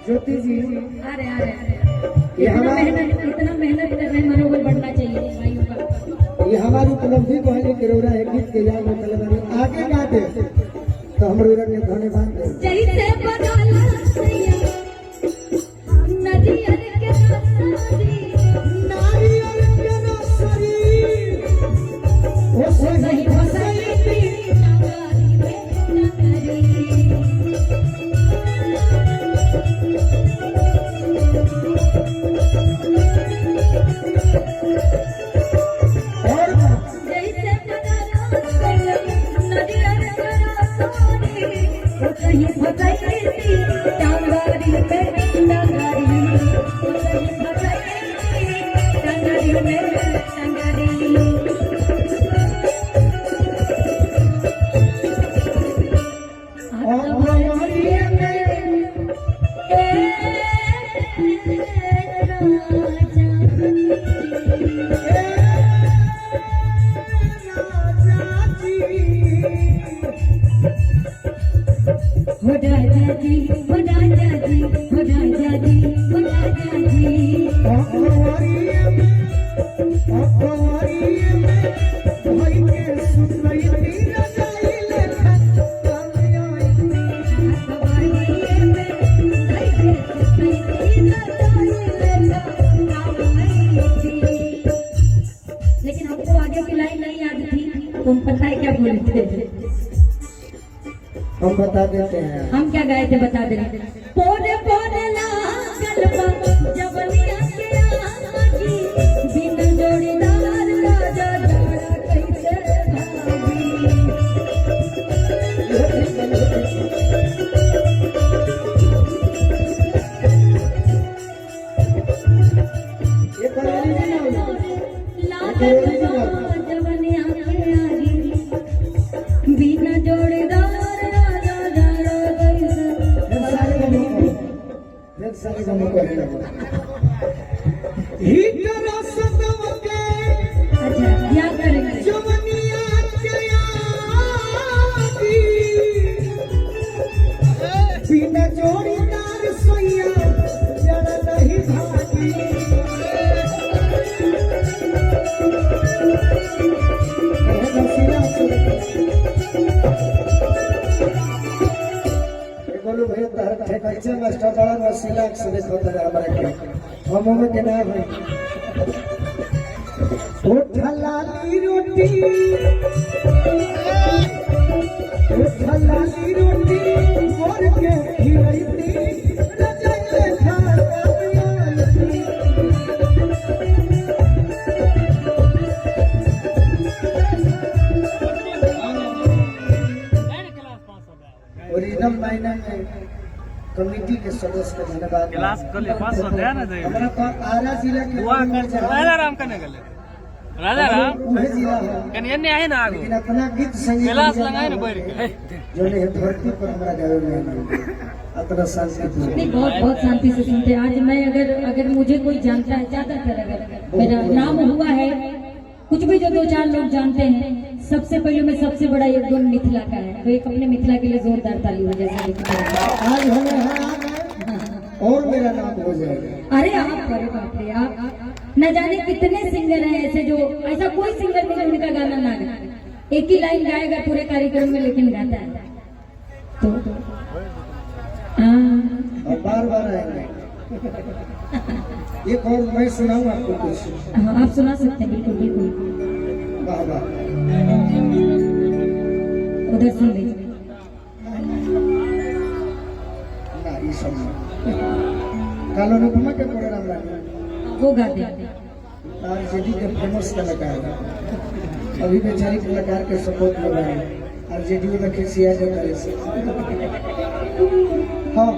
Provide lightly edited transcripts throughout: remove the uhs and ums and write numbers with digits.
ज्योति जी अरे इतना मेहनत कर रहे हैं, मनोबल बढ़ना चाहिए भाइयों का। ये हमारी उपलब्धि को है कि रोरा है गीत के याद में कलम आगे गाते तो हम रोरा के धन्यवाद दें। जैसे बगाला सैया नदिया के नसरी नारियल के नसरी ओ सही फसली नगारी में नगरी लेकिन हमको आगे की लाइन नहीं याद थी, तुम पता है क्या बोले थे? हम बता देते हैं। हम क्या गाए थे बता दे। पोरे पोरे लागल बा जवनिया के आगी, बिन जोड़ीदार राजा जोड़ा कैसे भागी। ये कहानी नहीं है। लागल बा जवनिया के आगी, बिन जोड़ीदार सारे जमा कर हीटर सदव के अच्छा क्या करेंगे जवनिया चयाती बिना जोड़ीदार सोया जड़ नहीं भागी बोलो भैया तार ठेकाचे मास्टर बड़ा वसीला से देखो तो हमारे के हम के ना भाई ओ ठलाली रोटी मोर के खिलैती रजले और एकदम महीना में कमेटी के सदस्य का धन्यवाद। क्लास कर ले पास हो गया ना देख हमारा आरा जिला के राजा राम करने गले राजा राम वह जिला है कन ये नहीं है ना आगो लेकिन अपना गीत संगीत क्लास लगाए ना बैठ के जो ने धरती पर हमारा गावे में अपना संस्कृति नहीं बहुत शांति से सुनते हैं। आज मैं अगर मुझे कोई जानता है, ज्यादातर अगर मेरा नाम हुआ है, कुछ भी जो दो चार लोग जानते हैं, सबसे पहले में सबसे बड़ा योगदान मिथिला का है, तो एक अपने मिथिला के लिए जोरदार ताली हो जैसा आज हमें और मेरा नाम हो जाएगा। अरे आप बाप रे आप न जाने कितने सिंगर हैं ऐसे जो, ऐसा कोई सिंगर नहीं जो उनका गाना ना गाए। एक ही लाइन गाएगा पूरे कार्यक्रम में, लेकिन गाता है। तो और बार बार आएंगे। एक और मैं सुनाऊं आपको कुछ। हाँ, आप सुना सकते हैं, बिल्कुल बिल्कुल। वाह वाह। उधर सुन लीजिए। ना ये सब कालो अनुपमा के प्रोग्राम लाने वो गाते हैं। आरजेडी के फेमस कलाकार अभी बेचारी कलाकार के सपोर्ट में रहे। आरजेडी में खिसिया जो करे से। हाँ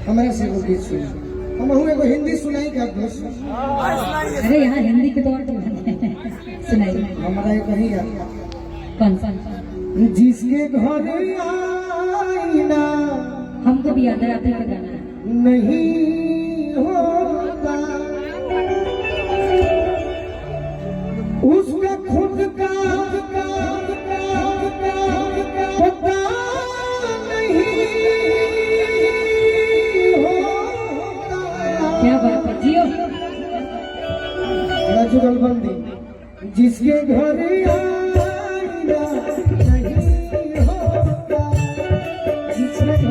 हमारे से वो गीत सुनी। हम एगो हिंदी सुनाई का दोस्त। अरे यहाँ हिंदी के तौर पर सुनाइए। हमारा एक नहीं आता। कौन सा? जिसके घर आईना हमको भी याद है, आप ही का गाना है। नहीं होता उसका खुद का पता नहीं होता। क्या बात है, जियो। राजू गलबंदी। जिसके घर आईना नहीं होता, जिसके घर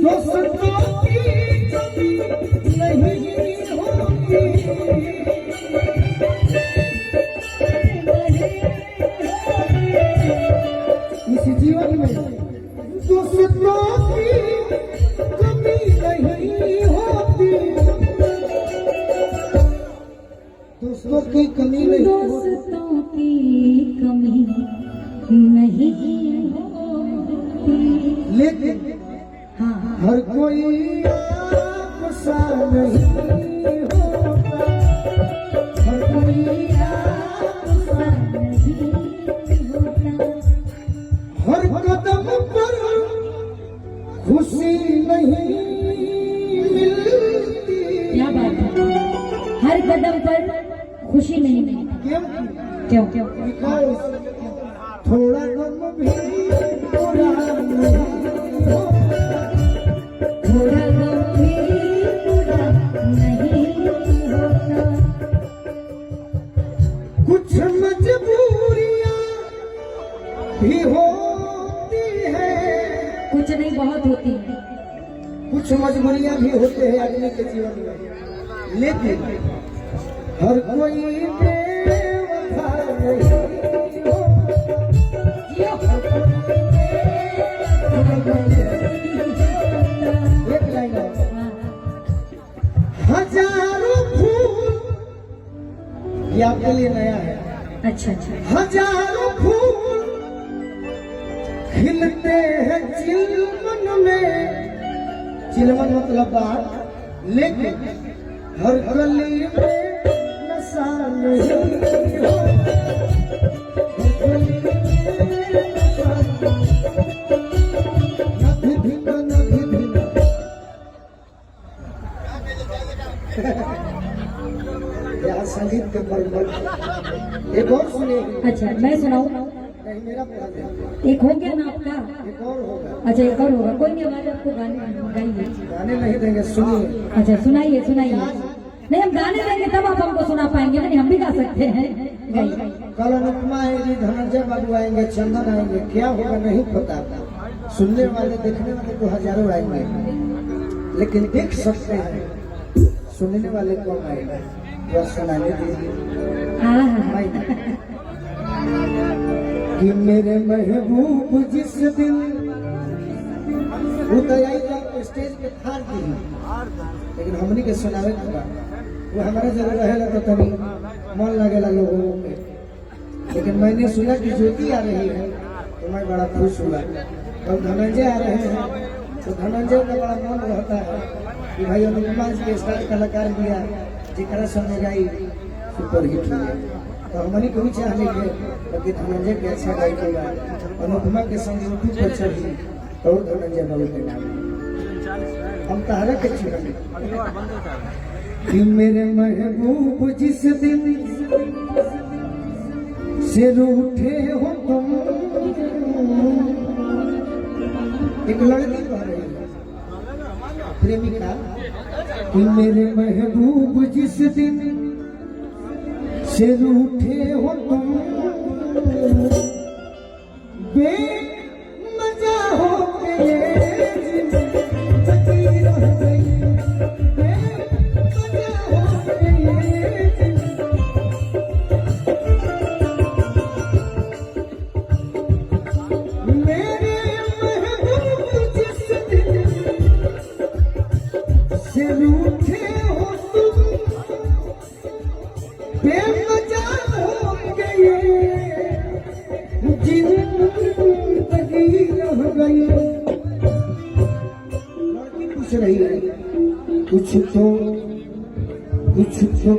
दोस्तों की कमी नहीं होती। इस जीवन में दोस्तों की कमी नहीं होती। दोस्तों की कमी नहीं होती। दोस्तों की कमी नहीं होती। लेकिन हाँ, हर कोई आपसा नहीं होता। हर कोई आपसा नहीं होता। हर कदम पर खुशी नहीं मिलती। क्या बात है, हर कदम पर खुशी नहीं मिलती। क्यों? क्यों? Because थोड़ा गम भी पूरा नहीं होता। थोड़ा गम भी पूरा नहीं होता। कुछ मजबूरियां भी होती है। कुछ नहीं, बहुत होती है। कुछ मजबूरियां भी होते हैं आदमी के जीवन में, लेकिन हर कोई बेवफा नहीं होता। एक लाइन और। हजारों फूल, ये आपके लिए नया है। अच्छा अच्छा। हजारों फूल खिलते हैं चिलमन में। चिलमन मतलब बात, लेकिन हर गली में नशा नहीं होता। हर गली में नशा नभी भिन्न नभी भिन्न। यहाँ संगीत के पर एक और सुनिए। अच्छा, मैं सुनाऊं? नहीं, मेरा पूरा दे। एक हो गया ना आपका? एक और होगा। अच्छा, एक और होगा। कोई नहीं, हमारे आपको गाने गाइए। गाने नहीं देंगे, सुनिए। अच्छा, सुनाइए सुनाइए। नहीं, हम गाने देंगे तब आप हमको सुना पाएंगे। नहीं, हम भी गा सकते हैं। गाइए। कल अनुपमा आएगी, धनंजय बाबू आएंगे, चंदन आएंगे, क्या होगा नहीं पता। सुनने वाले देखने वाले तो हजारों आएंगे, लेकिन देख सकते हैं सुनने वाले कौन आएगा। तो सुनाने दीजिए। हाँ हाँ। कि मेरे महबूब जिस दिन उतराई का स्टेज पे थार दी, लेकिन हमनी के सुनावे का वो हमारा जरूर रहेगा तो तभी मन लगेगा लोगों के। लेकिन मैंने सुना कि ज्योति आ रही है तो मैं बड़ा खुश हुआ। और धनंजय आ रहे हैं तो धनंजय का बड़ा मन रहता है कि भाई अनुपमा जी के स्टार कलाकार दिया जिकरा संग गाई सुपर हिट हुए। तो हमनी को भी चाहने के धनंजय के अच्छा गाई के बाद अनुपमा के संग यूट्यूब पर चढ़ी और धनंजय बाबू के नाम हम तारा के चुनेंगे। कि मेरे महबूब जिस दिन से रूठे हो तुम। एक लड़की कह रही है प्रेमिका कि मेरे महबूब जिस दिन से रूठे हो तुम, बेमजा हो गए जिंदगी रह गई, बेमजा हो गए मेरे महबूब जिस दिन से रूठे हो तुम, बेमजा हो गए जिंदगी रह गई। लड़की पूछ रही है कुछ तो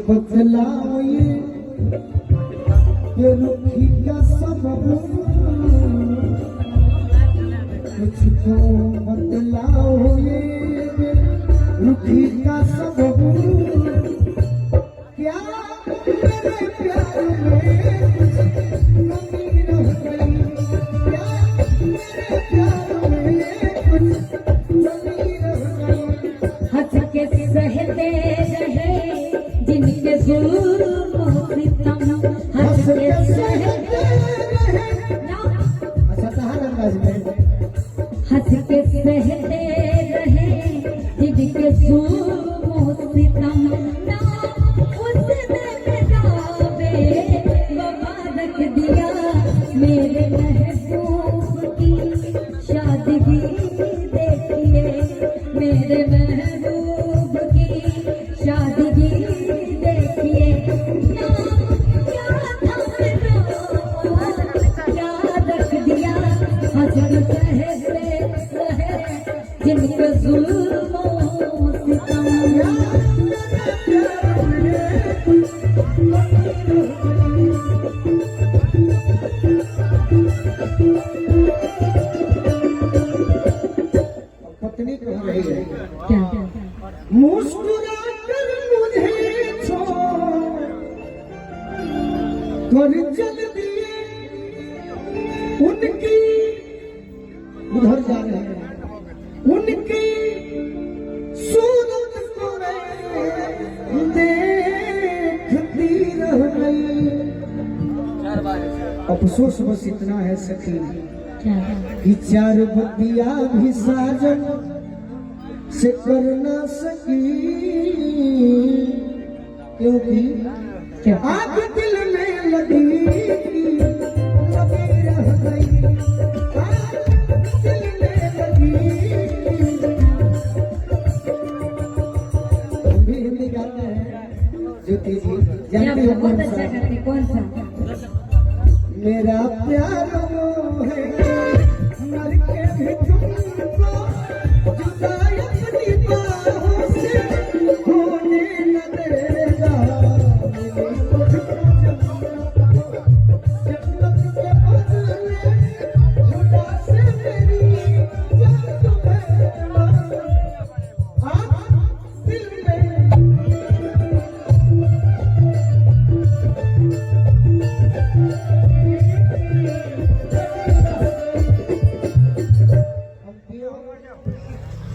बदलाओ ये रुखी का सबब, कुछ तो बदलाओ ये रुखी का सबब। क्या मेरे प्यार में कुछ कमी रह गई, क्या मेरे प्यार में कुछ कमी रह गई। हंस के सहते रहे जिनके जुल्म सितम, हंस के सहते रहे ना, अच्छा कहाँ अंदाज में हंस के सहते रहे जिनके जुल्म सितम ना, उसने बेदावे वफा रख दिया मेरे महबूब की शादगी देखिए, मेरे महबूब की शादगी देखिए ना, क्या था मेरा याद रख दिया। हंस कहते रहे जिनके जुल्म सितम, पत्नी कह रही है क्या मुस्कुरा कर मुझे छोड़ कर चल दिए उनकी, उधर जा रहे हैं उनकी सूरत को मैं देखती रह गई। अफसोस बस इतना है सखी क्या कि चार बतिया भी साजन से कर ना सकी, क्योंकि क्या आग दिल में लगी रह गई, आग दिल में लगी। हम भी हिंदी गाते हैं ज्योति जी, क्या जानते हो बहुत कौन अच्छा सा? करते, कौन सा? मेरा प्यार वो है मर के भी